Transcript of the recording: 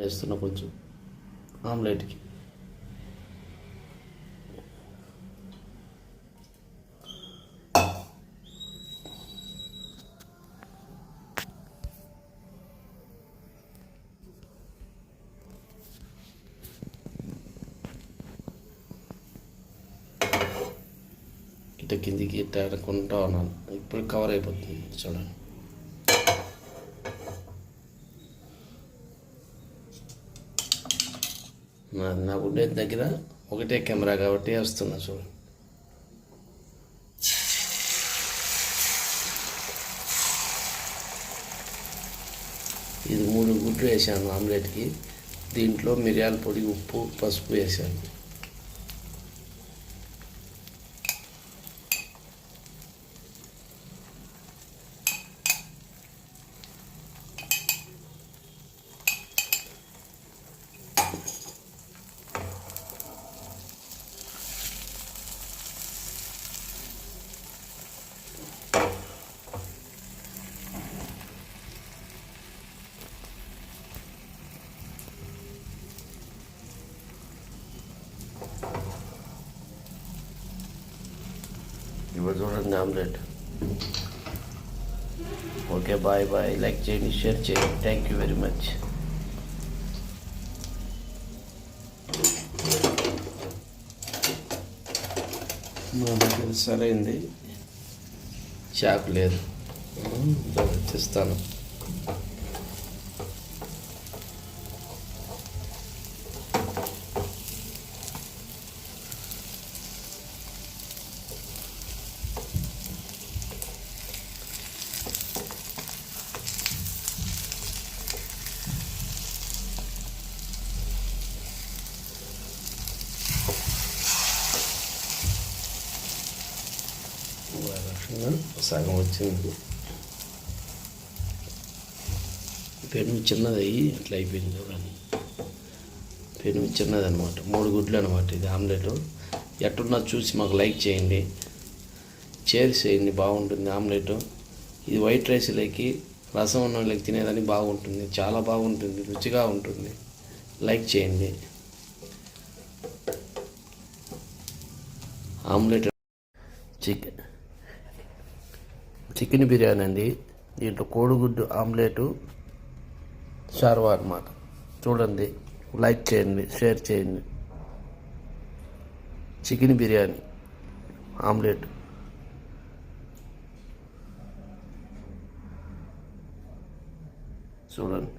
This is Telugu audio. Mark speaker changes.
Speaker 1: వేస్తున్నా కొంచెం ఆమ్లెట్కి. ఇట్లా కిందికి ఇట్లా అనుకుంటా ఉన్నాను. ఇప్పుడు కవర్ అయిపోతుంది చూడండి. నా ఉండే దగ్గర ఒకటే కెమెరా కాబట్టి వస్తున్నా చూడండి. ఇది 3 గుడ్లు వేసాను ఆమ్లెట్కి. దీంట్లో మిరియాల పొడి, ఉప్పు, పసుపు వేసాను. ఇప్పుడు చూడండి omelette. Okay, bye bye. Like చేయండి, షేర్ చేయండి. Thank you very much. మా దగ్గర సరైంది చాకు లేదు, తెస్తాను. సగం వచ్చింది. పెను చిన్నది అయ్యి ఇట్లా అయిపోయింది చూడండి. పెను చిన్నది అనమాట. 3 గుడ్లు అనమాట ఇది ఆమ్లెట్. ఎట్టున్నా చూసి మాకు లైక్ చేయండి, షేర్ చేయండి. బాగుంటుంది ఆమ్లెట్. ఇది వైట్ రైస్లోకి, రసం ఉన్న వాళ్ళకి తినేదానికి బాగుంటుంది. చాలా బాగుంటుంది, రుచిగా ఉంటుంది. లైక్ చేయండి. ఆమ్లెట్ చికెన్ బిర్యానీ అండి. దీంట్లో కోడిగుడ్డు ఆమ్లెటు, షార్వా అన్నమాట. చూడండి, లైక్ చేయండి, షేర్ చేయండి. చికెన్ బిర్యానీ ఆమ్లెట్ చూడండి.